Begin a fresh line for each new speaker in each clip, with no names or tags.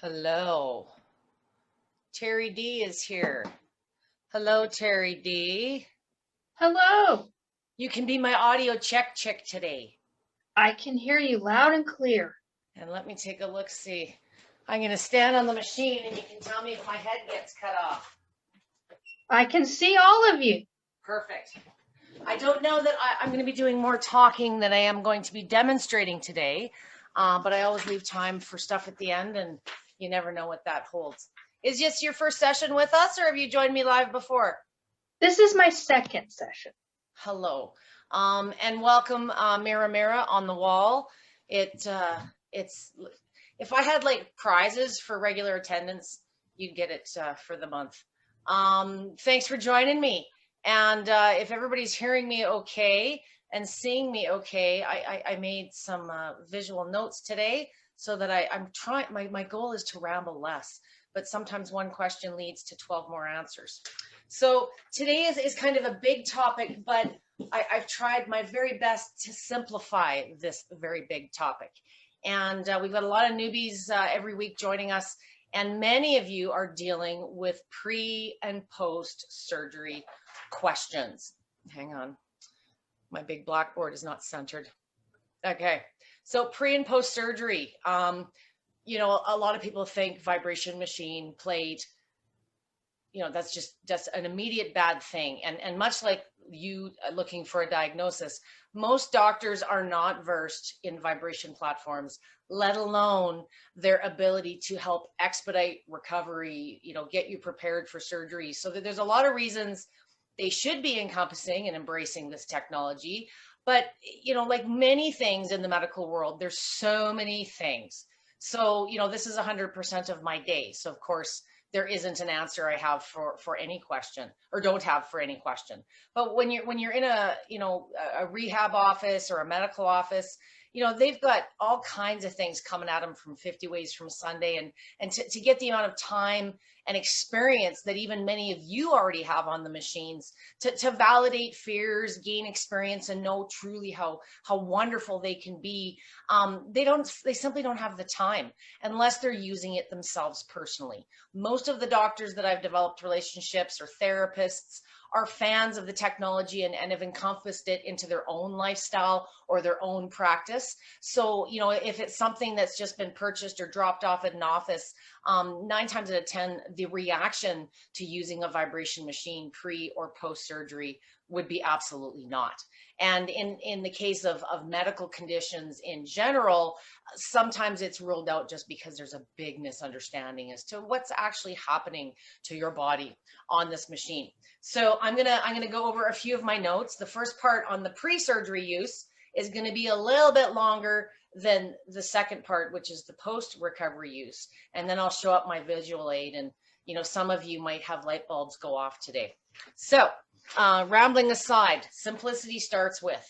Hello. Terry D is here. Hello, Terry D.
Hello.
You can be my audio check chick today.
I can hear you loud and clear.
And let me take a look, see. I'm going to stand on the machine and you can tell me if my head gets cut off.
I can see all of you.
Perfect. I don't know that I'm going to be doing more talking than I am going to be demonstrating today, but I always leave time for stuff at the end, and you never know what that holds. Is this your first session with us, or have you joined me live before?
This is my second session.
Hello, and welcome, Mira Mira on the wall. It's if I had like prizes for regular attendance, you'd get it for the month. Thanks for joining me. And if everybody's hearing me okay and seeing me okay, I made some visual notes today so that I'm trying. My goal is to ramble less, but sometimes one question leads to 12 more answers. So today is kind of a big topic, but I've tried my very best to simplify this very big topic. And we've got a lot of newbies every week joining us, and many of you are dealing with pre and post surgery questions. Hang on, my big blackboard is not centered. Okay, so pre and post surgery. You know, a lot of people think vibration machine, plate, you know, that's just an immediate bad thing. And much like you looking for a diagnosis, most doctors are not versed in vibration platforms, let alone their ability to help expedite recovery, you know, get you prepared for surgery. So there's a lot of reasons they should be encompassing and embracing this technology. But, you know, like many things in the medical world, there's so many things. So, you know, this is 100% of my day. So, of course, there isn't an answer I have for any question, or don't have for any question. But when you're in a, you know, a rehab office or a medical office, you know, they've got all kinds of things coming at them from 50 ways from Sunday, and to get the amount of time and experience that even many of you already have on the machines to validate fears, gain experience, and know truly how wonderful they can be. They simply don't have the time unless they're using it themselves personally. Most of the doctors that I've developed relationships or therapists are fans of the technology and have encompassed it into their own lifestyle or their own practice. So, you know, if it's something that's just been purchased or dropped off at an office, 9 times out of 10, the reaction to using a vibration machine pre or post surgery would be absolutely not. And in the case of medical conditions in general, sometimes it's ruled out just because there's a big misunderstanding as to what's actually happening to your body on this machine. So I'm gonna go over a few of my notes. The first part on the pre-surgery use is going to be a little bit longer than the second part, which is the post-recovery use. And then I'll show up my visual aid, and you know, some of you might have light bulbs go off today. So rambling aside, simplicity starts with,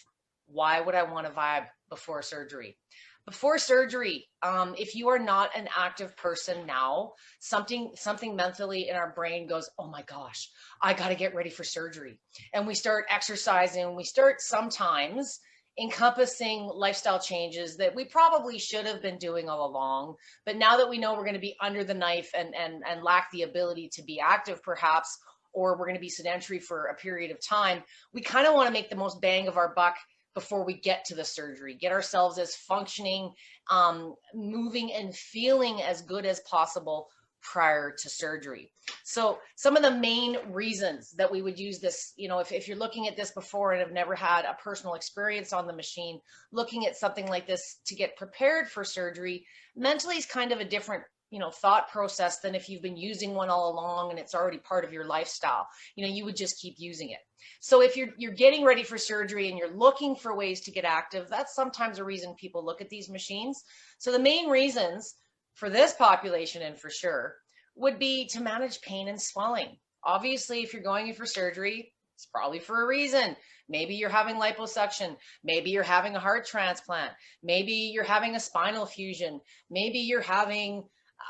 why would I want to vibe before surgery? Before surgery, if you are not an active person now, something mentally in our brain goes, oh my gosh, I got to get ready for surgery. And we start exercising. We start sometimes encompassing lifestyle changes that we probably should have been doing all along. But now that we know we're going to be under the knife and lack the ability to be active perhaps, or we're going to be sedentary for a period of time, we kind of want to make the most bang of our buck before we get to the surgery, get ourselves as functioning, moving and feeling as good as possible prior to surgery. So some of the main reasons that we would use this, you know, if you're looking at this before and have never had a personal experience on the machine, looking at something like this to get prepared for surgery, mentally is kind of a different, you know, thought process than if you've been using one all along and it's already part of your lifestyle. You know, you would just keep using it. So if you're getting ready for surgery and you're looking for ways to get active, that's sometimes a reason people look at these machines. So the main reasons for this population, and for sure, would be to manage pain and swelling. Obviously, if you're going in for surgery, it's probably for a reason. Maybe you're having liposuction. Maybe you're having a heart transplant. Maybe you're having a spinal fusion. Maybe you're having,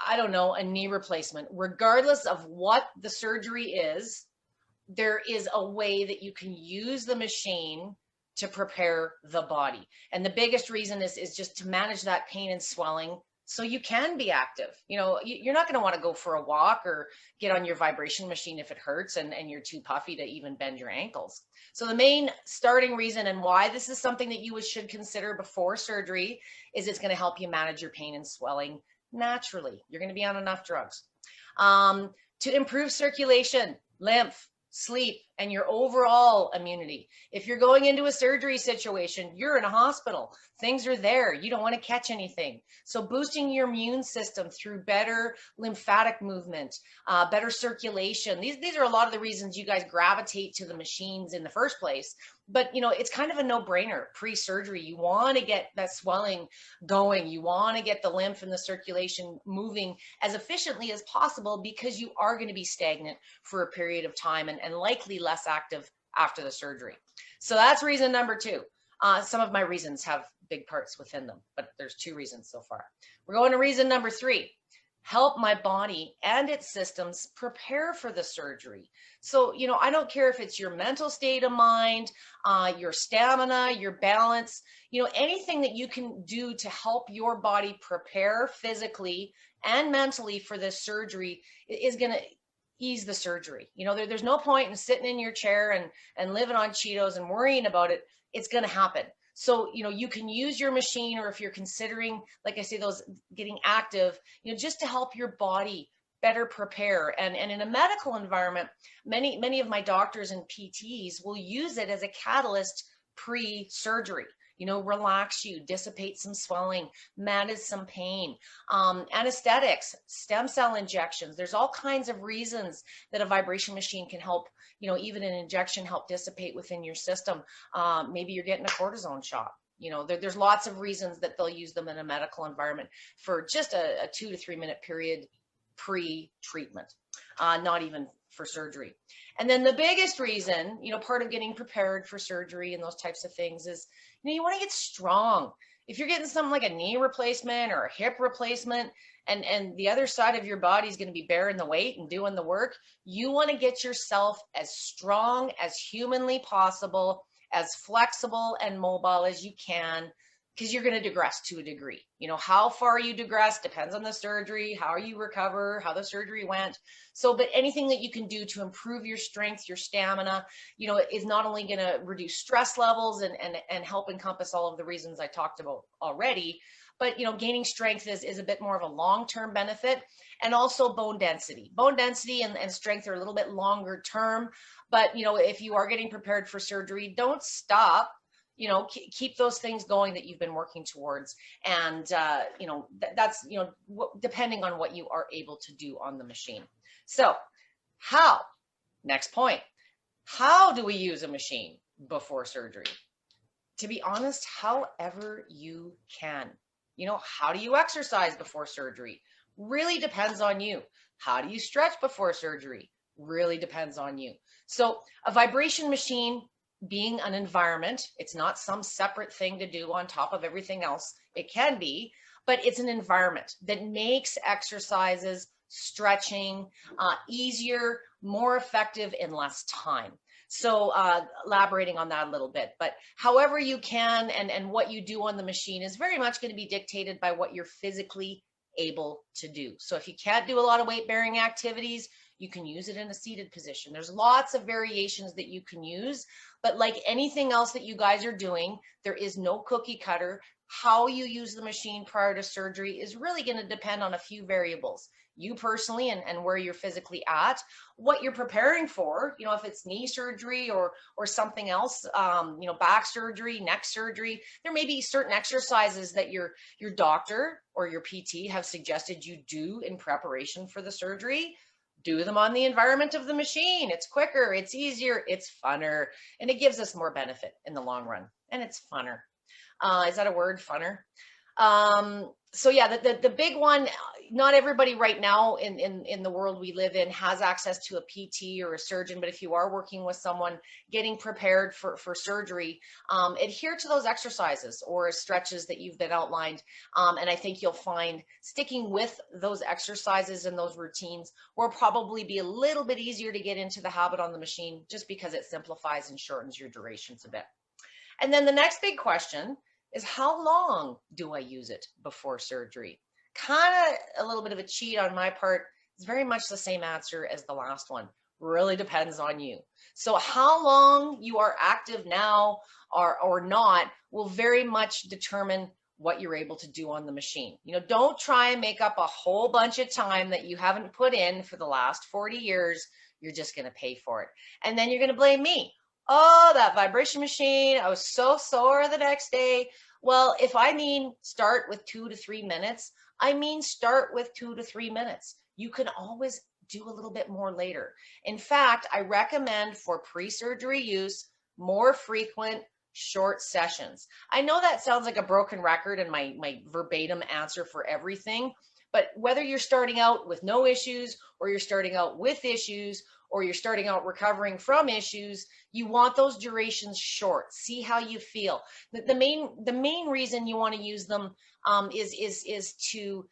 I don't know, a knee replacement. Regardless of what the surgery is, there is a way that you can use the machine to prepare the body. And the biggest reason is just to manage that pain and swelling so you can be active. You're not going to want to go for a walk or get on your vibration machine if it hurts and you're too puffy to even bend your ankles. So the main starting reason and why this is something that you should consider before surgery is it's going to help you manage your pain and swelling naturally. You're going to be on enough drugs. To improve circulation, lymph, sleep, and your overall immunity. If you're going into a surgery situation, you're in a hospital. Things are there. You don't want to catch anything. So boosting your immune system through better lymphatic movement, better circulation. These are a lot of the reasons you guys gravitate to the machines in the first place. But, it's kind of a no-brainer pre-surgery. You want to get that swelling going. You want to get the lymph and the circulation moving as efficiently as possible because you are going to be stagnant for a period of time and likely less active after the surgery. So that's reason number 2. Some of my reasons have big parts within them, but there's 2 reasons so far. We're going to reason number 3. Help my body and its systems prepare for the surgery. So, I don't care if it's your mental state of mind, your stamina, your balance, anything that you can do to help your body prepare physically and mentally for this surgery is going to ease the surgery. There's no point in sitting in your chair and living on Cheetos and worrying about it. It's going to happen. So, you can use your machine, or if you're considering, like I say, those getting active, just to help your body better prepare. And in a medical environment, many of my doctors and PTs will use it as a catalyst pre-surgery. Relax you, dissipate some swelling, manage some pain, anesthetics, stem cell injections. There's all kinds of reasons that a vibration machine can help, even an injection help dissipate within your system. Maybe you're getting a cortisone shot. There's lots of reasons that they'll use them in a medical environment for just a 2 to 3 minute period pre-treatment, not even for surgery. And then the biggest reason, part of getting prepared for surgery and those types of things is, you want to get strong. If you're getting something like a knee replacement or a hip replacement, and the other side of your body is going to be bearing the weight and doing the work, you want to get yourself as strong as humanly possible, as flexible and mobile as you can, because you're going to digress to a degree. How far you digress depends on the surgery, how you recover, how the surgery went. So, but anything that you can do to improve your strength, your stamina, is not only going to reduce stress levels and help encompass all of the reasons I talked about already, but, gaining strength is a bit more of a long-term benefit, and also bone density. Bone density and strength are a little bit longer term, but, if you are getting prepared for surgery, don't stop. Keep those things going that you've been working towards. And, that's, depending on what you are able to do on the machine. So next point, how do we use a machine before surgery? To be honest, however you can. How do you exercise before surgery? Really depends on you. How do you stretch before surgery? Really depends on you. So a vibration machine, being an environment, it's not some separate thing to do on top of everything else. It can be, but it's an environment that makes exercises, stretching easier, more effective in less time. So elaborating on that a little bit, but however you can and what you do on the machine is very much going to be dictated by what you're physically able to do. So if you can't do a lot of weight bearing activities, you can use it in a seated position. There's lots of variations that you can use, but like anything else that you guys are doing, there is no cookie cutter. How you use the machine prior to surgery is really going to depend on a few variables. You personally and where you're physically at, what you're preparing for, if it's knee surgery or something else, back surgery, neck surgery, there may be certain exercises that your doctor or your PT have suggested you do in preparation for the surgery. Do them on the environment of the machine. It's quicker, it's easier, it's funner, and it gives us more benefit in the long run. And it's funner. Is that a word, funner? So yeah, the big one, not everybody right now in the world we live in has access to a PT or a surgeon, but if you are working with someone getting prepared for surgery, adhere to those exercises or stretches that you've been outlined. And I think you'll find sticking with those exercises and those routines will probably be a little bit easier to get into the habit on the machine, just because it simplifies and shortens your durations a bit. And then the next big question is, how long do I use it before surgery? kind of a little bit of a cheat on my part. It's very much the same answer as the last one. Really depends on you. So how long you are active now or not will very much determine what you're able to do on the machine. Don't try and make up a whole bunch of time that you haven't put in for the last 40 years. You're just going to pay for it. And then you're going to blame me. Oh, that vibration machine, I was so sore the next day. Well, if I mean start with 2 to 3 minutes, I mean start with 2 to 3 minutes. You can always do a little bit more later. In fact, I recommend for pre-surgery use more frequent short sessions. I know that sounds like a broken record and my verbatim answer for everything, but whether you're starting out with no issues or you're starting out with issues or you're starting out recovering from issues, you want those durations short. See how you feel. The main reason you want to use them is to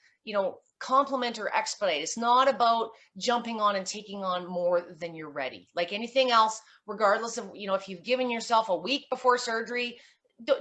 complement or expedite. It's not about jumping on and taking on more than you're ready. Like anything else, regardless of if you've given yourself a week before surgery,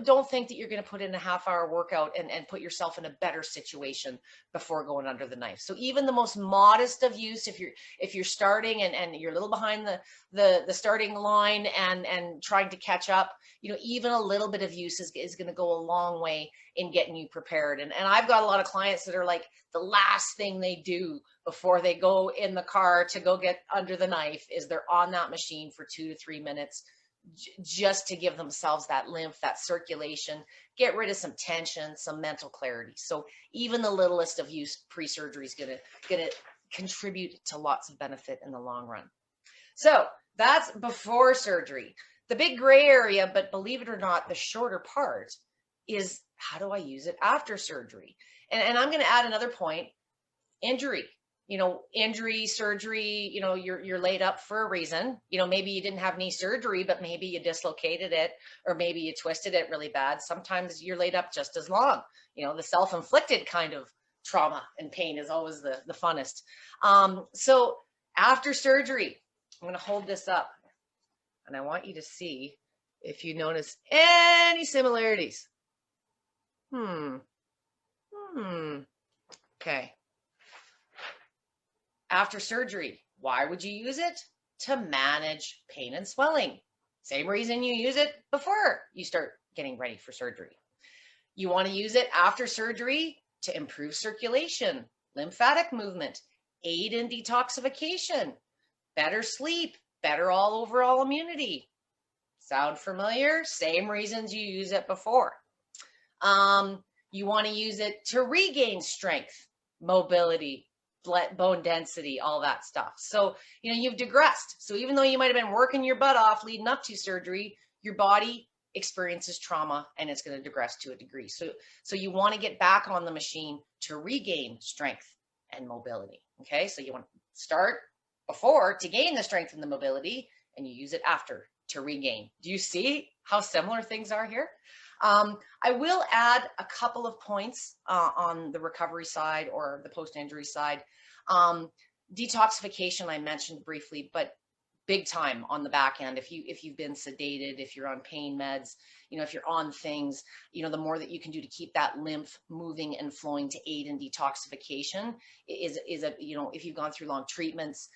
don't think that you're going to put in a half-hour workout and put yourself in a better situation before going under the knife. So even the most modest of use, if you're starting and you're a little behind the starting line and trying to catch up, even a little bit of use is going to go a long way in getting you prepared. And I've got a lot of clients that are like the last thing they do before they go in the car to go get under the knife is they're on that machine for 2 to 3 minutes just to give themselves that lymph, that circulation, get rid of some tension, some mental clarity. So even the littlest of use pre-surgery is gonna contribute to lots of benefit in the long run. So that's before surgery. The big gray area, but believe it or not, the shorter part is how do I use it after surgery? And I'm gonna add another point, injury. Injury, surgery, you're laid up for a reason. Maybe you didn't have knee surgery, but maybe you dislocated it or maybe you twisted it really bad. Sometimes you're laid up just as long. The self-inflicted kind of trauma and pain is always the funnest. So after surgery, I'm going to hold this up and I want you to see if you notice any similarities. Okay. After surgery, why would you use it? To manage pain and swelling. Same reason you use it before you start getting ready for surgery. You want to use it after surgery to improve circulation, lymphatic movement, aid in detoxification, better sleep, better overall immunity. Sound familiar? Same reasons you use it before. You want to use it to regain strength, mobility, bone density, all that stuff. So, you've digressed. So even though you might have been working your butt off leading up to surgery, your body experiences trauma and it's going to digress to a degree. So you want to get back on the machine to regain strength and mobility. Okay. So you want to start before to gain the strength and the mobility, and you use it after to regain. Do you see how similar things are here? I will add a couple of points on the recovery side or the post-injury side. Detoxification I mentioned briefly, but big time on the back end. If you've been sedated, if you're on pain meds, if you're on things, the more that you can do to keep that lymph moving and flowing to aid in detoxification is if you've gone through long treatments,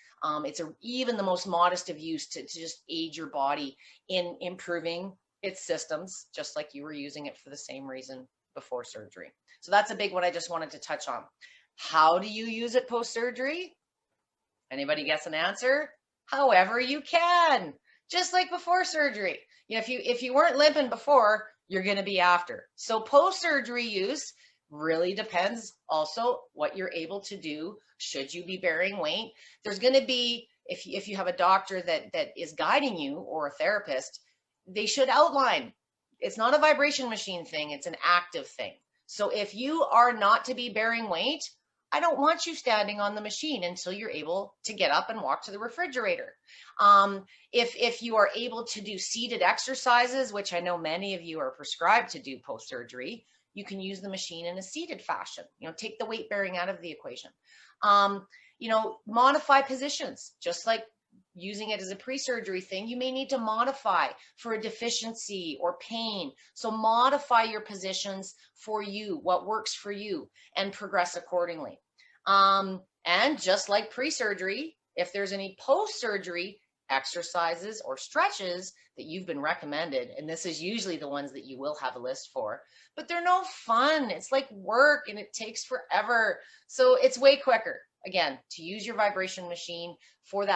it's even the most modest of use to just aid your body in improving its systems, just like you were using it for the same reason before surgery. So that's a big one I just wanted to touch on. How do you use it post-surgery? Anybody guess an answer? However you can, just like before surgery. If you weren't limping before, you're going to be after. So post-surgery use really depends also what you're able to do. Should you be bearing weight? There's going to be, if you have a doctor that is guiding you or a therapist, they should outline. It's not a vibration machine thing, it's an active thing. So if you are not to be bearing weight, I don't want you standing on the machine until you're able to get up and walk to the refrigerator. If you are able to do seated exercises, which I know many of you are prescribed to do post-surgery, you can use the machine in a seated fashion. Take the weight bearing out of the equation. Modify positions, just like using it as a pre-surgery thing, you may need to modify for a deficiency or pain. So modify your positions for you, what works for you, and progress accordingly. And just like pre-surgery, if there's any post-surgery exercises or stretches that you've been recommended, and this is usually the ones that you will have a list for, but they're no fun. It's like work and it takes forever. So it's way quicker, again, to use your vibration machine for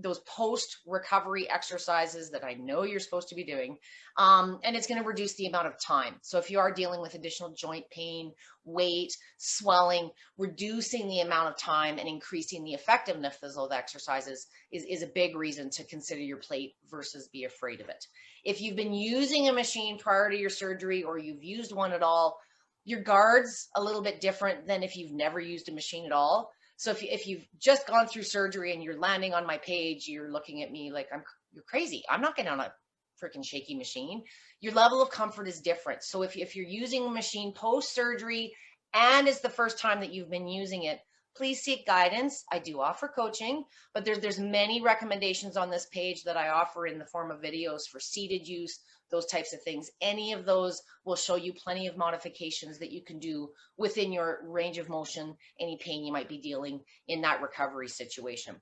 those post-recovery exercises that I know you're supposed to be doing. And it's going to reduce the amount of time. So if you are dealing with additional joint pain, weight, swelling, reducing the amount of time and increasing the effectiveness of those exercises is a big reason to consider your plate versus be afraid of it. If you've been using a machine prior to your surgery or you've used one at all, your guard's a little bit different than if you've never used a machine at all. So if you've just gone through surgery and you're landing on my page, you're looking at me like you're crazy. I'm not getting on a freaking shaky machine. Your level of comfort is different. So if you're using a machine post-surgery and it's the first time that you've been using it, please seek guidance. I do offer coaching, but there's many recommendations on this page that I offer in the form of videos for seated use, those types of things. Any of those will show you plenty of modifications that you can do within your range of motion, any pain you might be dealing in that recovery situation.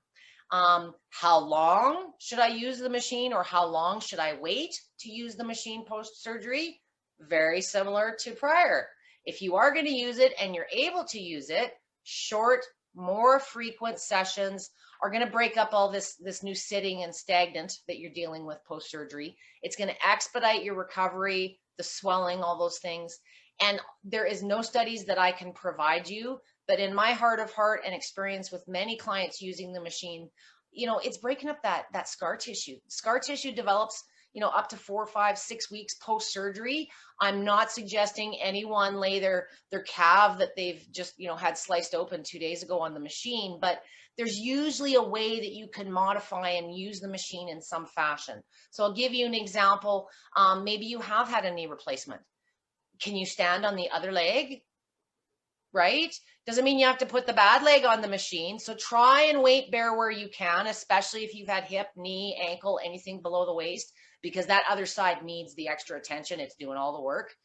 How long should I use the machine, or how long should I wait to use the machine post-surgery? Very similar to prior. If you are going to use it and you're able to use it, short, more frequent sessions are going to break up all this new sitting and stagnant that you're dealing with post-surgery. It's going to expedite your recovery, the swelling, all those things. And there is no studies that I can provide you, but in my heart of heart and experience with many clients using the machine, it's breaking up that scar tissue. Scar tissue develops, up to 4, 5, 6 weeks post-surgery. I'm not suggesting anyone lay their calf that they've just, had sliced open 2 days ago on the machine, but there's usually a way that you can modify and use the machine in some fashion. So I'll give you an example. Maybe you have had a knee replacement. Can you stand on the other leg? Right? Doesn't mean you have to put the bad leg on the machine. So try and weight bear where you can, especially if you've had hip, knee, ankle, anything below the waist, because that other side needs the extra attention. It's doing all the work.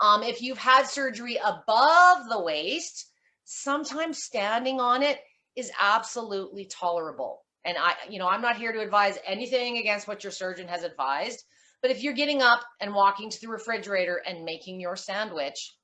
If you've had surgery above the waist, sometimes standing on it is absolutely tolerable. And I'm not here to advise anything against what your surgeon has advised, but if you're getting up and walking to the refrigerator and making your sandwich,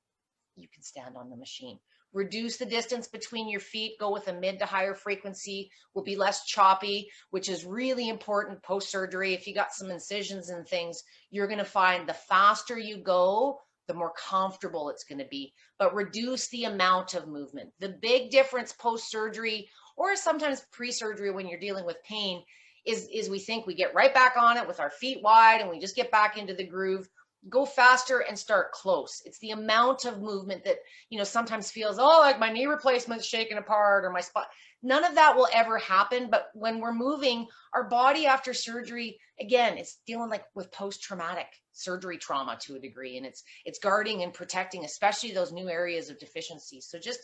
you can stand on the machine. Reduce the distance between your feet, go with a mid to higher frequency, will be less choppy, which is really important post-surgery. If you got some incisions and things, you're going to find the faster you go, the more comfortable it's going to be, but reduce the amount of movement. The big difference post-surgery or sometimes pre-surgery when you're dealing with pain is we think we get right back on it with our feet wide and we just get back into the groove. Go faster and start close. It's the amount of movement that, sometimes feels, like my knee replacement's shaking apart or my spine. None of that will ever happen. But when we're moving, our body after surgery, again, it's dealing with post-traumatic surgery trauma to a degree, and it's guarding and protecting, especially those new areas of deficiency. So just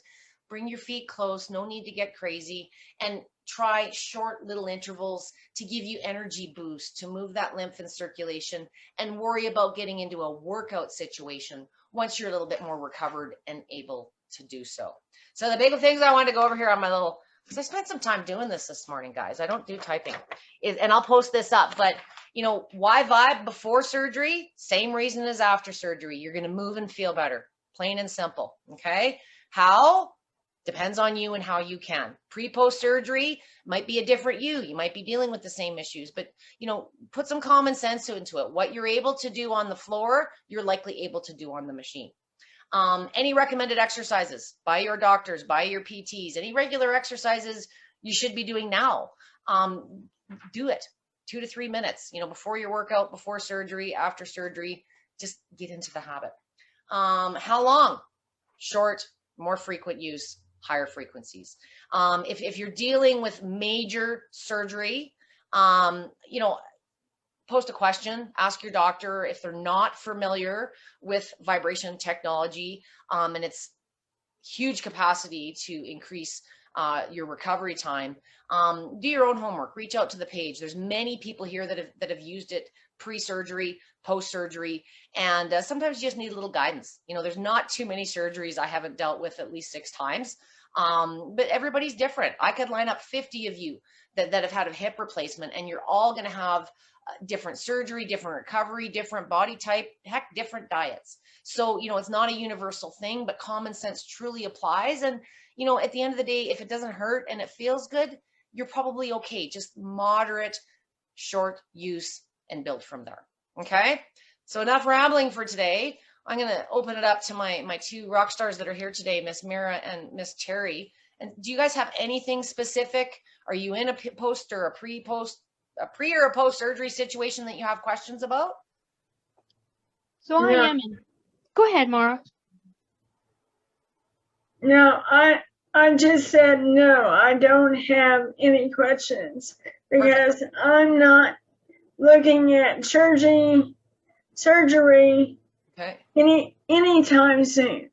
bring your feet close, no need to get crazy, and try short little intervals to give you energy boost, to move that lymph and circulation, and worry about getting into a workout situation once you're a little bit more recovered and able to do so. So the big things I wanted to go over here on my little, because I spent some time doing this morning, guys. I don't do typing, and I'll post this up, but why vibe before surgery? Same reason as after surgery. You're going to move and feel better, plain and simple. Okay. How? Depends on you and how you can. Pre-post surgery might be a different you. You might be dealing with the same issues, but put some common sense into it. What you're able to do on the floor, you're likely able to do on the machine. Any recommended exercises by your doctors, by your PTs, any regular exercises you should be doing now. Do it 2 to 3 minutes, before your workout, before surgery, after surgery, just get into the habit. How long? Short, more frequent use, higher frequencies. If you're dealing with major surgery, post a question, ask your doctor if they're not familiar with vibration technology and its huge capacity to increase your recovery time. Do your own homework. Reach out to the page. There's many people here that have used it pre-surgery, post-surgery, and sometimes you just need a little guidance. There's not too many surgeries I haven't dealt with at least 6 times, but everybody's different. I could line up 50 of you that have had a hip replacement, and you're all going to have different surgery, different recovery, different body type, heck, different diets. So, it's not a universal thing, but common sense truly applies. And, at the end of the day, if it doesn't hurt and it feels good, you're probably okay. Just moderate, short use and build from there. Okay. So enough rambling for today. I'm going to open it up to my 2 rock stars that are here today, Miss Mira and Miss Terry. And do you guys have anything specific? Are you in a post or a pre or a post surgery situation that you have questions about?
So I am in. Go ahead, Mara.
No, I just said no. I don't have any questions because I'm not looking at surgery
Okay.
anytime soon.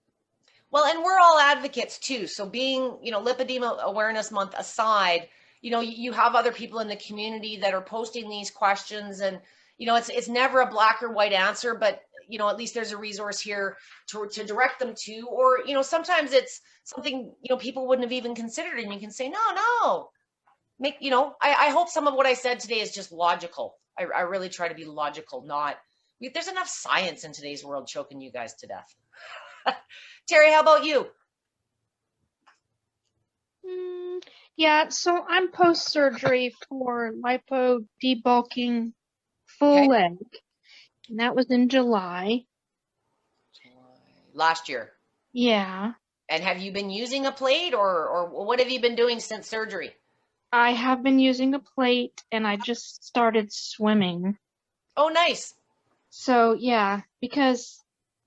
Well, and we're all advocates too. So being, Lipedema Awareness Month aside, you have other people in the community that are posting these questions, and, it's never a black or white answer, but, at least there's a resource here to direct them to, or, sometimes it's something, people wouldn't have even considered, and you can say, no, I hope some of what I said today is just logical. I really try to be logical, there's enough science in today's world choking you guys to death. Terry, how about you?
Yeah, so I'm post-surgery for lipo debulking full leg. And that was in July.
Last year.
Yeah.
And have you been using a plate or what have you been doing since surgery?
I have been using a plate and I just started swimming.
Oh, nice.
So, yeah, because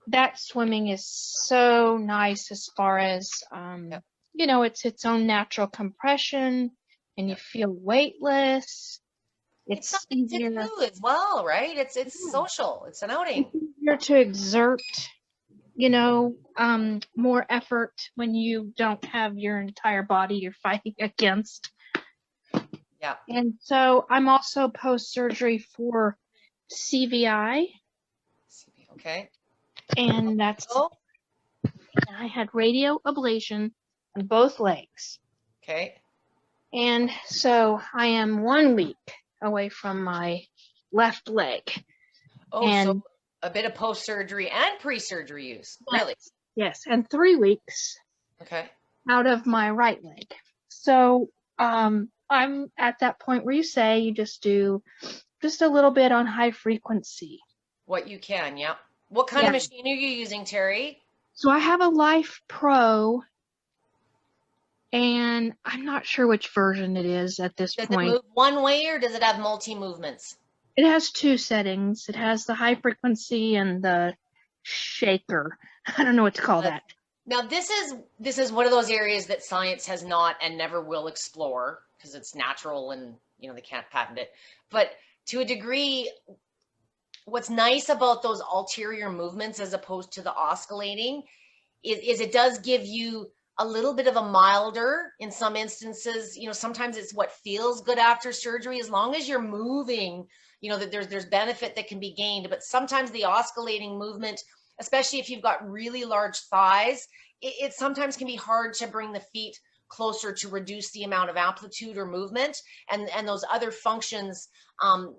that swimming is so nice as far as, it's its own natural compression and you feel weightless. It's
something to do as well, right? It's social. It's an outing.
It's easier to exert, more effort when you don't have your entire body you're fighting against.
Yeah.
And so I'm also post-surgery for CVI.
Okay.
And I had radio ablation on both legs.
Okay.
And so I am 1 week away from my left leg.
Oh, so a bit of post-surgery and pre-surgery use, really?
Yes, and 3 weeks out of my right leg. So I'm at that point where you say you just do just a little bit on high frequency.
What you can, yeah. What kind of machine are you using, Terry?
So I have a LifePro, and I'm not sure which version it is at this point. Does it
move one way or does it have multi-movements?
It has 2 settings. It has the high frequency and the shaker. I don't know what to call that.
Now, this is one of those areas that science has not and never will explore because it's natural and, they can't patent it. But to a degree, what's nice about those ulterior movements as opposed to the oscillating is it does give you a little bit of a milder, in some instances, sometimes it's what feels good after surgery, as long as you're moving, that there's benefit that can be gained. But sometimes the oscillating movement, especially if you've got really large thighs, it sometimes can be hard to bring the feet closer to reduce the amount of amplitude or movement, and those other functions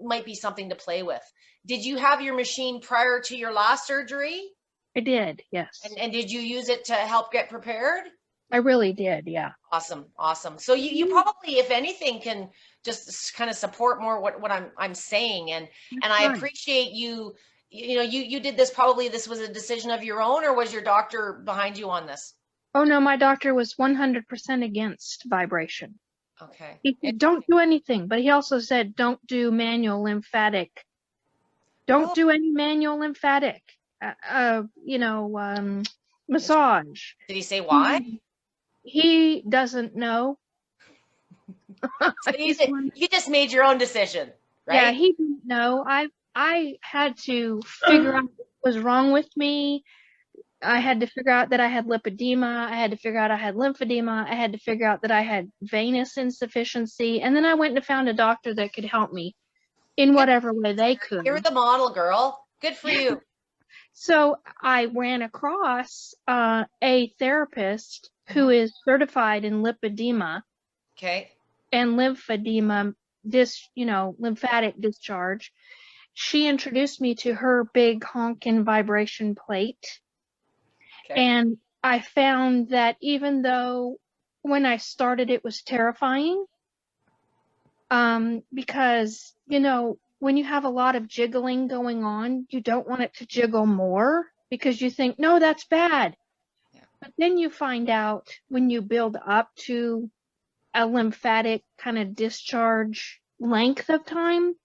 might be something to play with. Did you have your machine prior to your last surgery?
I did, yes.
And did you use it to help get prepared?
I really did, yeah.
Awesome. So you probably, if anything, can just kind of support more what I'm saying, and I appreciate you. You did this. Probably this was a decision of your own, or was your doctor behind you on this?
Oh no, my doctor was 100% against vibration.
Okay.
He said, don't do anything, but he also said don't do manual lymphatic. Don't do any manual lymphatic. Massage.
Did he say why?
He doesn't know.
So you just made your own decision, right?
Yeah, he didn't know. I had to figure out what was wrong with me. I had to figure out that I had lipedema. I had to figure out I had lymphedema. I had to figure out that I had venous insufficiency. And then I went and found a doctor that could help me in
Good.
whatever way they
You're
could.
the model, girl. Good for you.
So I ran across a therapist who is certified in lipedema
Okay.
and lymphedema, lymphatic discharge. She introduced me to her big honkin' vibration plate.
Okay.
And I found that even though when I started it was terrifying, because, when you have a lot of jiggling going on, you don't want it to jiggle more because you think, no, that's bad.
Yeah.
But then you find out when you build up to a lymphatic kind of discharge length of time,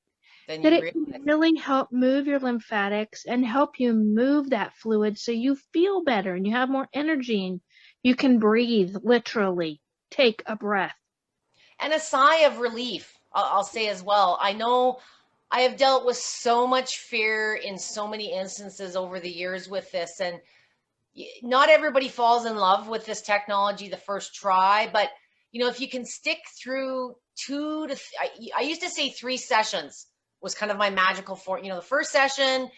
Then
that
you
it can
realize.
really help move your lymphatics and help you move that fluid so you feel better and you have more energy and you can breathe, literally take a breath.
And a sigh of relief, I'll say as well. I know I have dealt with so much fear in so many instances over the years with this, and not everybody falls in love with this technology the first try, but if you can stick through I used to say 3 sessions was kind of my magical form. The first session,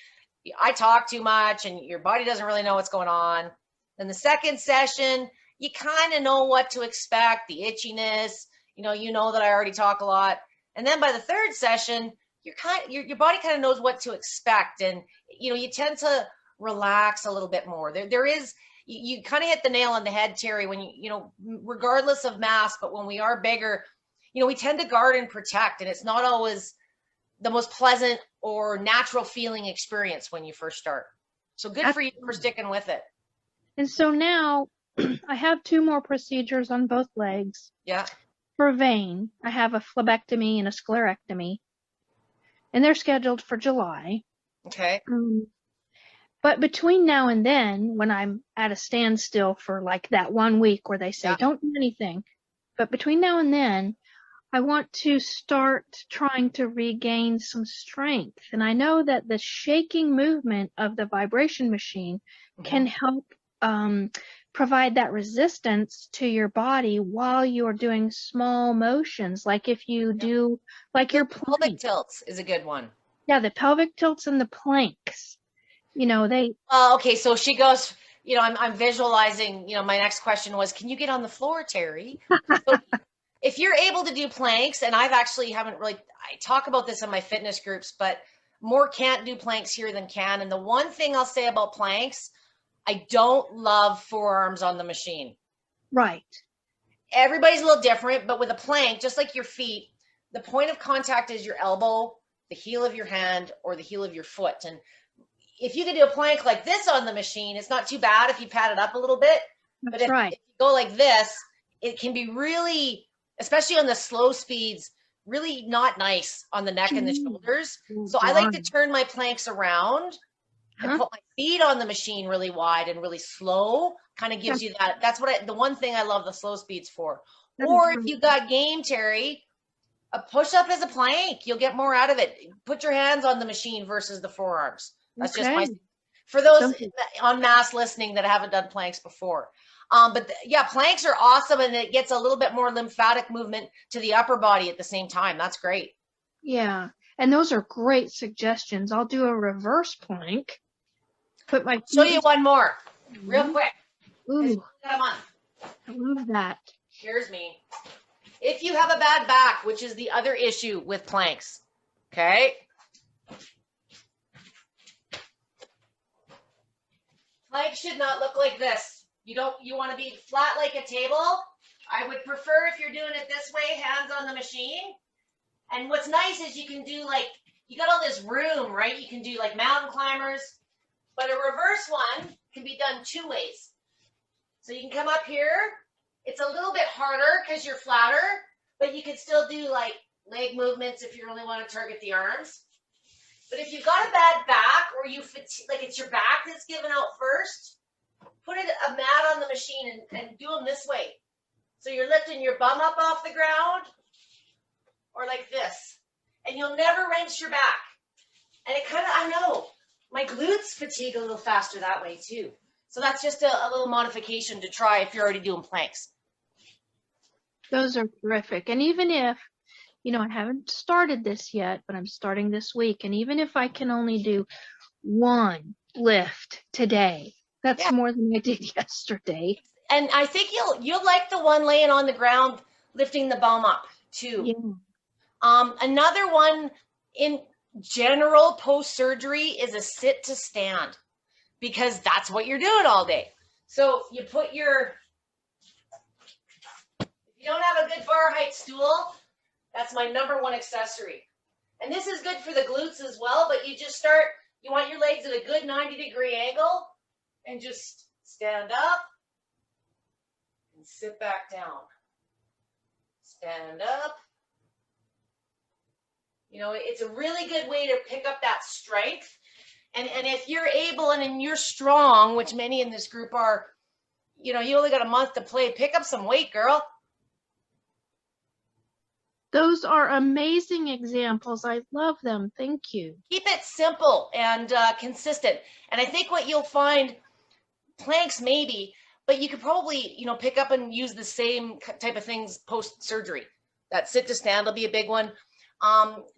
I talk too much and your body doesn't really know what's going on. Then the second session, you kind of know what to expect, the itchiness, that I already talk a lot. And then by the third session, your body kind of knows what to expect, and you tend to relax a little bit more. There is, you kind of hit the nail on the head, Terry, when regardless of mass, but when we are bigger, we tend to guard and protect, and it's not always the most pleasant or natural feeling experience when you first start. So good for you for sticking with it.
And so now I have 2 more procedures on both legs.
Yeah.
For vein, I have a phlebectomy and a sclerectomy, and they're scheduled for July.
Okay.
But between now and then, when I'm at a standstill for like that 1 week where they say, don't do anything, but between now and then, I want to start trying to regain some strength. And I know that the shaking movement of the vibration machine can help provide that resistance to your body while you're doing small motions. Like if you do, like your
pelvic tilts is a good one.
Yeah, the pelvic tilts and the planks.
Okay, so she goes, I'm visualizing, my next question was, can you get on the floor, Terry? So if you're able to do planks, and haven't really, I talk about this in my fitness groups, but more can't do planks here than can. And the one thing I'll say about planks, I don't love forearms on the machine.
Right.
Everybody's a little different, but with a plank, just like your feet, the point of contact is your elbow, the heel of your hand, or the heel of your foot. And if you can do a plank like this on the machine, it's not too bad if you pad it up a little bit. But if you go like this, it can be really, especially on the slow speeds, really not nice on the neck and the shoulders. So I like to turn my planks around and put my feet on the machine really wide and really slow. Kind of gives you that. That's the one thing I love the slow speeds for. Or if you got game, Terry, a push up is a plank. You'll get more out of it. Put your hands on the machine versus the forearms. That's just for those on mass listening that haven't done planks before. But planks are awesome, and it gets a little bit more lymphatic movement to the upper body at the same time. That's great.
Yeah, and those are great suggestions. I'll do a reverse plank.
Show you one more, real quick.
Ooh, I love that.
Here's me. If you have a bad back, which is the other issue with planks, okay? Plank should not look like this. You want to be flat like a table. I would prefer, if you're doing it this way, hands on the machine. And what's nice is you can do you got all this room, right? You can do like mountain climbers, but a reverse one can be done 2 ways. So you can come up here. It's a little bit harder because you're flatter, but you can still do like leg movements if you really want to target the arms. But if you've got a bad back, or it's your back that's given out first, put a mat on the machine and do them this way. So you're lifting your bum up off the ground, or like this. And you'll never wrench your back. And I know, my glutes fatigue a little faster that way too. So that's just a little modification to try if you're already doing planks.
Those are terrific. And even if, I haven't started this yet, but I'm starting this week. And even if I can only do one lift today, that's
Yeah.
more than I did yesterday.
And I think you'll like the one laying on the ground, lifting the bum up too.
Yeah.
Another one in general post-surgery is a sit to stand, because that's what you're doing all day. So you put if you don't have a good bar height stool, that's my #1 accessory. And this is good for the glutes as well, but you want your legs at a good 90-degree angle, and just stand up and sit back down. Stand up. It's a really good way to pick up that strength. And if you're able and you're strong, which many in this group are, you only got a month to play, pick up some weight, girl.
Those are amazing examples. I love them. Thank you.
Keep it simple and consistent. And I think what you'll find, planks maybe, but you could probably, pick up and use the same type of things post-surgery. That sit to stand will be a big one.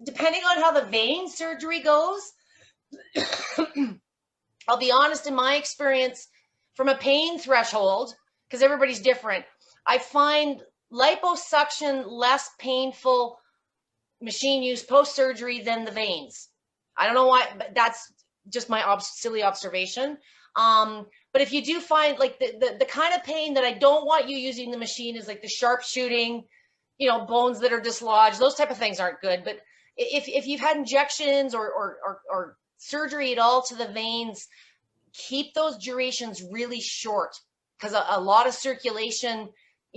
Depending on how the vein surgery goes, I'll be honest, in my experience, from a pain threshold, because everybody's different, I find liposuction less painful machine use post-surgery than the veins. I don't know why, but that's just my silly observation. But if you do find like the kind of pain that I don't want you using the machine is like the sharp shooting, bones that are dislodged, those type of things aren't good. But if you've had injections or surgery at all to the veins, keep those durations really short, because a lot of circulation,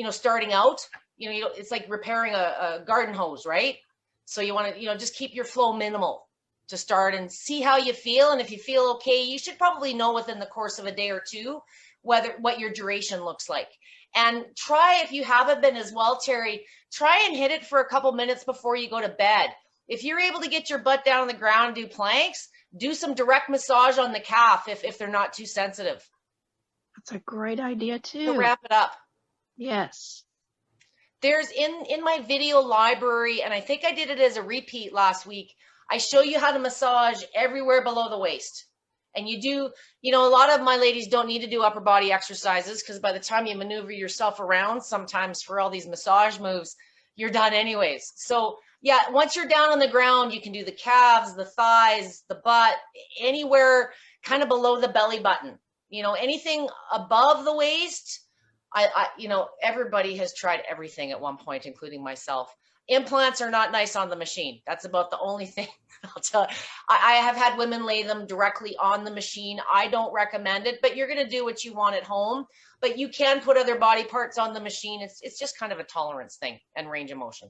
starting out, it's like repairing a garden hose, right? So you want to, just keep your flow minimal to start and see how you feel. And if you feel okay, you should probably know within the course of a day or two what your duration looks like. And try, if you haven't been as well, Terry, try and hit it for a couple minutes before you go to bed. If you're able to get your butt down on the ground and do planks, do some direct massage on the calf if they're not too sensitive.
That's a great idea too.
To wrap it up.
Yes.
There's in my video library, and I think I did it as a repeat last week, I show you how to massage everywhere below the waist. And you do, a lot of my ladies don't need to do upper body exercises, because by the time you maneuver yourself around, sometimes for all these massage moves, you're done anyways. So yeah, once you're down on the ground, you can do the calves, the thighs, the butt, anywhere kind of below the belly button. Anything above the waist, everybody has tried everything at one point, including myself. Implants are not nice on the machine. That's about the only thing I'll tell you. I have had women lay them directly on the machine. I don't recommend it, but you're going to do what you want at home. But you can put other body parts on the machine. It's just kind of a tolerance thing and range of motion.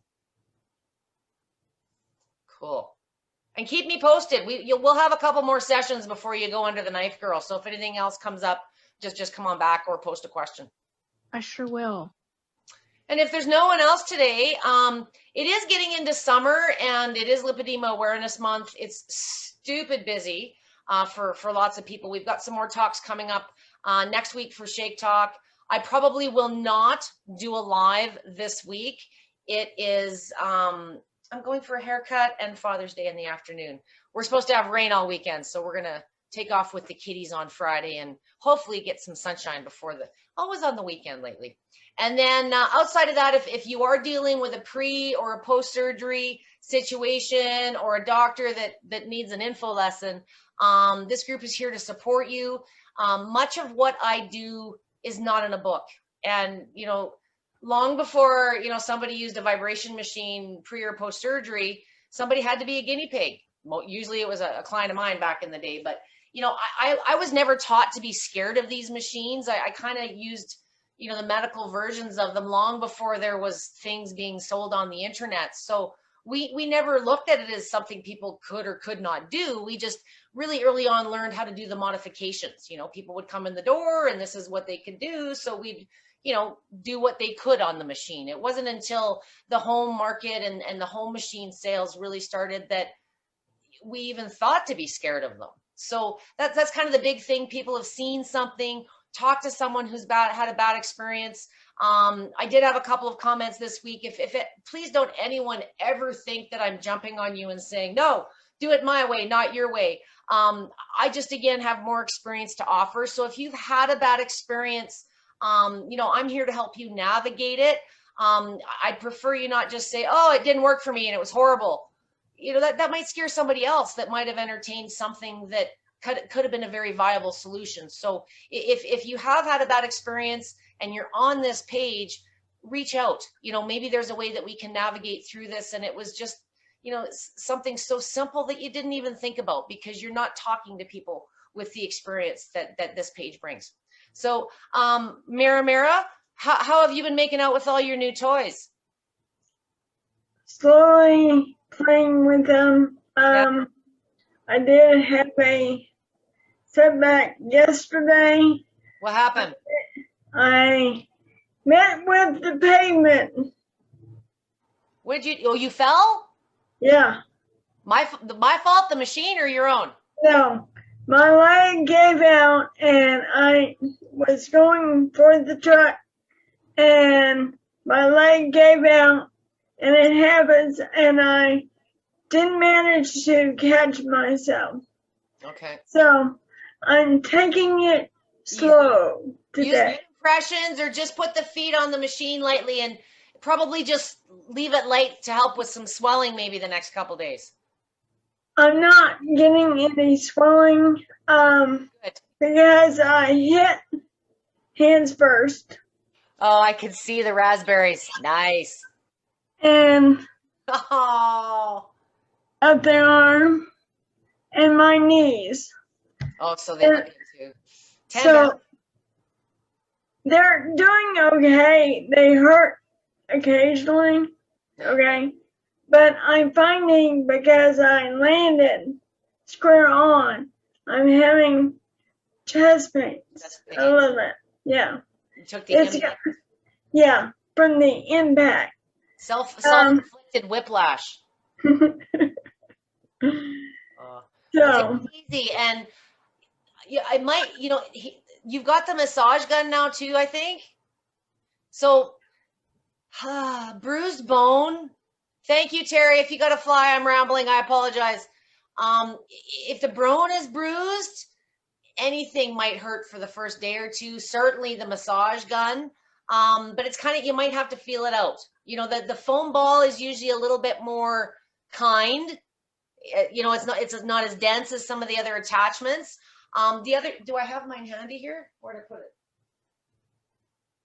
Cool. And keep me posted. We'll have a couple more sessions before you go under the knife, girl. So if anything else comes up, just come on back or post a question.
I sure will.
And if there's no one else today, it is getting into summer and it is Lipedema Awareness Month. It's stupid busy for lots of people. We've got some more talks coming up next week for Shake Talk. I probably will not do a live this week. It is, I'm going for a haircut and Father's Day in the afternoon. We're supposed to have rain all weekend, so we're going to take off with the kiddies on Friday and hopefully get some sunshine before always on the weekend lately. And then outside of that, if you are dealing with a pre or a post-surgery situation or a doctor that needs an info lesson, this group is here to support you. Much of what I do is not in a book. And, long before, somebody used a vibration machine pre or post-surgery, somebody had to be a guinea pig. Usually it was a client of mine back in the day, but I was never taught to be scared of these machines. I kind of used, the medical versions of them long before there was things being sold on the internet. So we never looked at it as something people could or could not do. We just really early on learned how to do the modifications. People would come in the door and this is what they could do. So we'd, do what they could on the machine. It wasn't until the home market and the home machine sales really started that we even thought to be scared of them. So that's kind of the big thing. People have seen something, talk to someone who's had a bad experience. I did have a couple of comments this week. Please don't anyone ever think that I'm jumping on you and saying, no, do it my way, not your way. I just, again, have more experience to offer. So if you've had a bad experience, I'm here to help you navigate it. I'd prefer you not just say, oh, it didn't work for me and it was horrible. That might scare somebody else that might have entertained something that could have been a very viable solution. So if you have had a bad experience and you're on this page, reach out. Maybe there's a way that we can navigate through this, and it was just something so simple that you didn't even think about, because you're not talking to people with the experience that this page brings. So Mira, how have you been making out with all your new toys?
Slowly playing with them.
Yeah.
I did have a setback yesterday.
What happened?
I met with the pavement.
You fell?
Yeah.
My fault, the machine, or your own?
No, my leg gave out and I was going for the truck and my leg gave out, and it happens, and I didn't manage to catch myself.
Okay.
So I'm taking it slow today.
Use compressions, or just put the feet on the machine lightly, and probably just leave it light to help with some swelling maybe the next couple days.
I'm not getting any swelling
Good.
because I hit hands first.
Oh, I can see the raspberries. Nice.
And
Oh.
up the arm and my knees.
Oh, so they look into tender.
So they're doing okay. They hurt occasionally, okay? But I'm finding, because I landed square on, I'm having chest pains a little bit. Yeah.
You took the impact.
Yeah, from the impact.
Self-inflicted whiplash.
So
it's easy, and I might, you've got the massage gun now too, I think. So, bruised bone. Thank you, Terry. If you got to fly, I'm rambling. I apologize. If the bone is bruised, anything might hurt for the first day or two. Certainly the massage gun. But it's kind of, you might have to feel it out. The foam ball is usually a little bit more kind. It's not as dense as some of the other attachments. Do I have mine handy here? Where did I put it?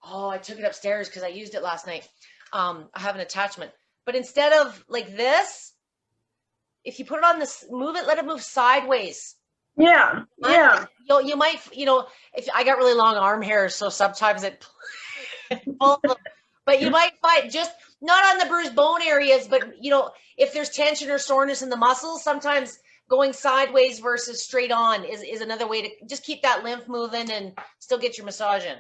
Oh, I took it upstairs because I used it last night. I have an attachment. But instead of like this, if you put it on this, let it move sideways.
Yeah.
You might, if I got really long arm hairs, so sometimes it pulls them. But you might find, just not on the bruised bone areas, but if there's tension or soreness in the muscles, sometimes going sideways versus straight on is another way to just keep that lymph moving and still get your massage in.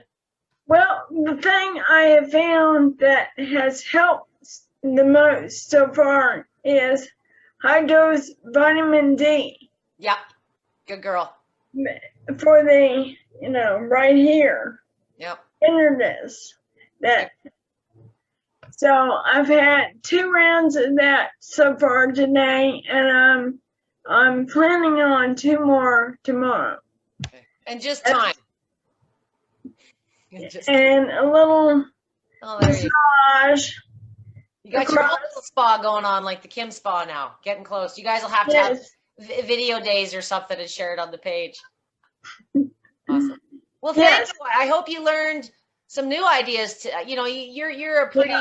Well, the thing I have found that has helped the most so far is high dose vitamin D.
Yeah, good girl.
For the, right here.
Yep.
Tenderness. So I've had 2 rounds of that so far today, and I'm planning on 2 more tomorrow.
Okay. And just time.
And a little massage.
You got your own little spa going on, like the Kim spa now. Getting close. You guys will have to have video days or something to share it on the page. Awesome. Well, thank you. I hope you learned some new ideas. You're a pretty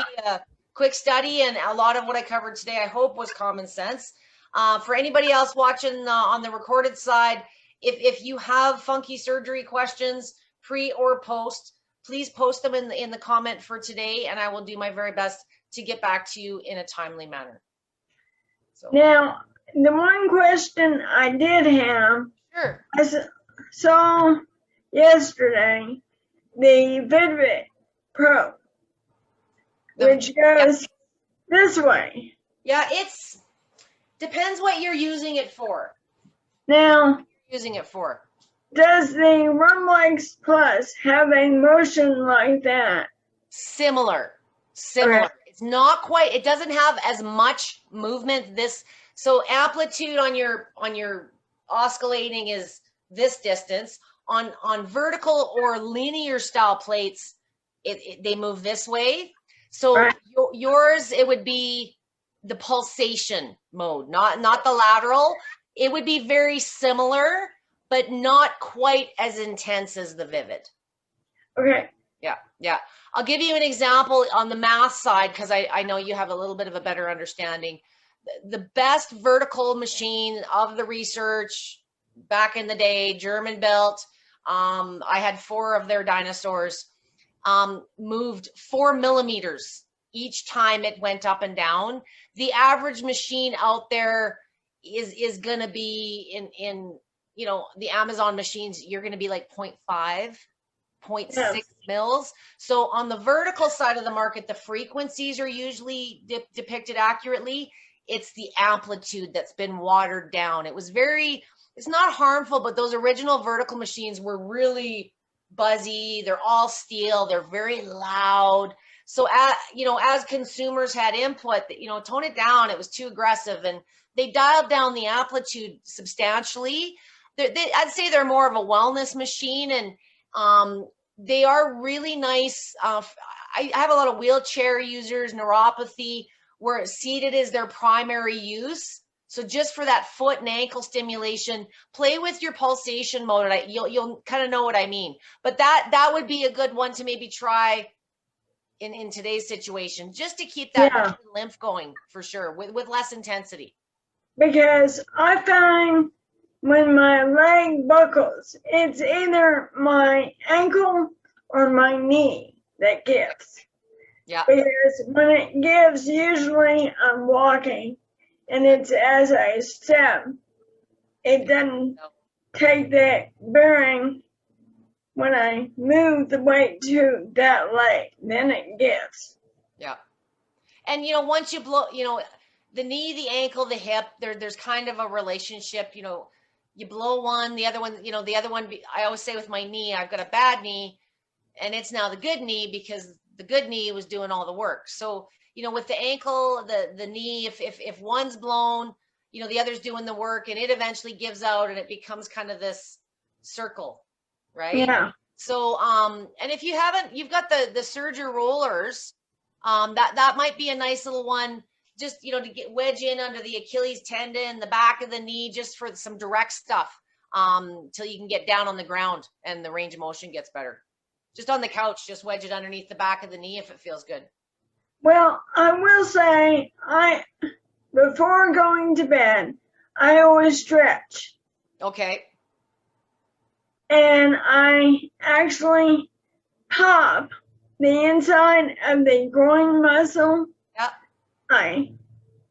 quick study, and a lot of what I covered today, I hope, was common sense. For anybody else watching on the recorded side, if you have funky surgery questions, pre or post, please post them in the comment for today, and I will do my very best to get back to you in a timely manner. So. Now,
the one question I did have,
sure.
I saw yesterday the Fitbit Pro, which goes this way.
Yeah, depends what you're using it for.
Now,
using it for.
does the Rumlex Plus have a motion like that?
Similar.
Okay.
It's not quite, it doesn't have as much movement. So amplitude on your oscillating is this distance. On vertical or linear style plates, they move this way. So
Right.
yours, it would be the pulsation mode, not the lateral. It would be very similar, but not quite as intense as the Vivid.
Okay.
Yeah. I'll give you an example on the math side because I know you have a little bit of a better understanding. The best vertical machine of the research back in the day, German built. I had 4 of their dinosaurs. Moved 4 millimeters each time it went up and down. The average machine out there is going to be in the Amazon machines. You're going to be like 0.5. 0.6
Yes.
mils. So on the vertical side of the market, the frequencies are usually depicted accurately. It's the amplitude that's been watered down. It's not harmful, but those original vertical machines were really buzzy. They're all steel. They're very loud. So as consumers had input, tone it down. It was too aggressive, and they dialed down the amplitude substantially. I'd say they're more of a wellness machine, and they are really nice. I have a lot of wheelchair users, neuropathy, where seated is their primary use. So just for that foot and ankle stimulation, play with your pulsation mode. You'll kind of know what I mean. But that would be a good one to maybe try in today's situation, just to keep that lymph going for sure, with less intensity.
Because I find when my leg buckles, it's either my ankle or my knee that gives.
Yeah.
Because when it gives, usually I'm walking and it's as I step. It doesn't take that bearing when I move the weight to that leg. Then it gives.
Yeah. And, once you blow, the knee, the ankle, the hip, there's kind of a relationship. You blow one, the other one, I always say with my knee, I've got a bad knee, and it's now the good knee because the good knee was doing all the work. So, with the ankle, the knee, if one's blown, the other's doing the work, and it eventually gives out, and it becomes kind of this circle, right?
Yeah.
So, and if you haven't, you've got the Surger rollers, that might be a nice little one. Just, to get wedge in under the Achilles tendon, the back of the knee, just for some direct stuff, till you can get down on the ground and the range of motion gets better. Just on the couch, just wedge it underneath the back of the knee if it feels good.
Well, I will say, before going to bed, I always stretch.
Okay.
And I actually pop the inside of the groin muscle.
Yeah.
I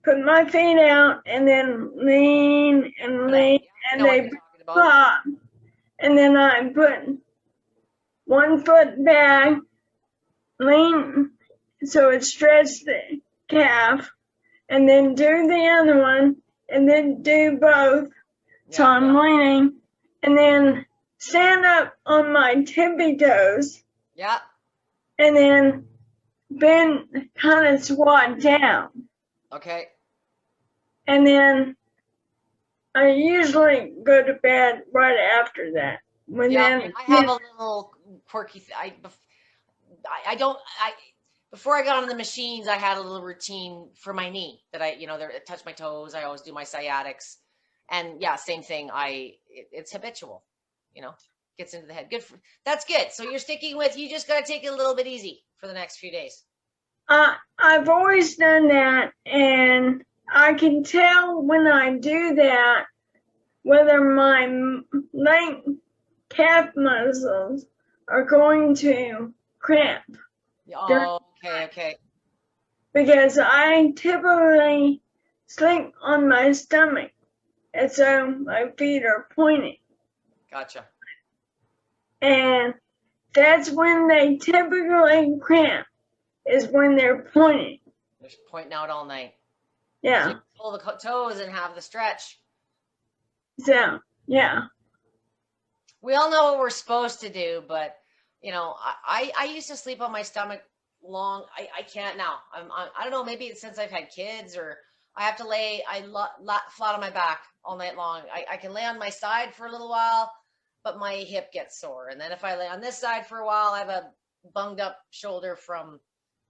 put my feet out and then lean and lean, and they pop. And then I put one foot back, lean, so it stretched the calf, and then do the other one, and then do both. So I'm leaning, and then stand up on my tippy toes.
Yeah.
And then bend, kind of squat down.
Okay.
And then I usually go to bed right after that.
I have a little quirky, before I got on the machines, I had a little routine for my knee that I touch my toes. I always do my sciatics, and same thing. It's habitual, gets into the head. That's good. So you're sticking with, you just got to take it a little bit easy for the next few days.
I've always done that, and I can tell when I do that whether my leg calf muscles are going to cramp.
Oh, okay.
Because I typically sleep on my stomach, and so my feet are pointing.
Gotcha.
And that's when they typically cramp, is when they're pointing.
They're pointing out all night.
Yeah.
So you pull the toes and have the stretch.
So, yeah.
we all know what we're supposed to do, but you know, I used to sleep on my stomach long. I can't now. I don't know. Maybe it's since I've had kids, or I have to lay flat on my back all night long. I can lay on my side for a little while, but my hip gets sore. And then if I lay on this side for a while, I have a bunged up shoulder from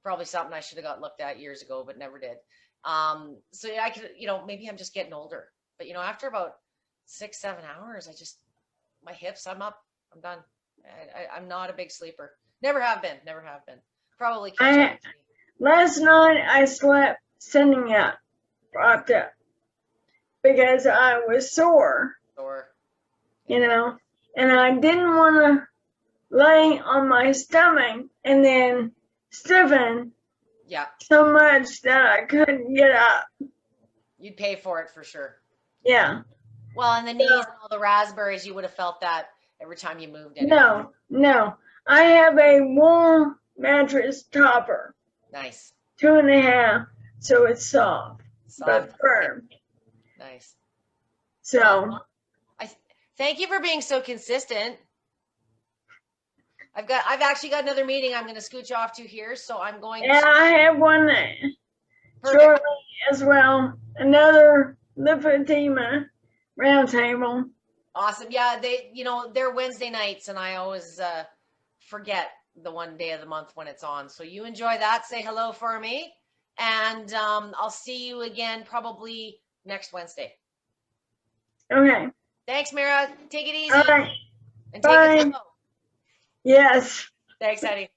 probably something I should have got looked at years ago, but never did. So yeah, I could, you know, maybe I'm just getting older, but you know, after about 6, 7 hours, my hips, I'm up, I'm done. I'm not a big sleeper. Never have been. Never have been. Probably catch up with me.
Last night I slept sitting up, propped up, because I was sore,
Or
you know, and I didn't want to lay on my stomach and then stiffen
yeah,
so much that I couldn't get up.
you'd pay for it for sure.
Yeah.
Well, and the knees and all the raspberries, you would have felt that every time you moved anyway.
No. I have a wool mattress topper,
Nice.
2.5, so it's soft but
Soft.
firm.
Nice.
So
Thank you for being so consistent. I've actually got another meeting I'm going to scooch off to here, so I'm going
yeah,
to.
I have one
Perfect.
shortly as well. Another lymphedema roundtable.
Awesome. Yeah, they're Wednesday nights, and I always forget the one day of the month when it's on. So you enjoy that. Say hello for me, and I'll see you again probably next Wednesday.
Okay.
Thanks, Mira. Take it easy.
All right.
And
Bye.
take it slow.
Yes.
Thanks, Eddie.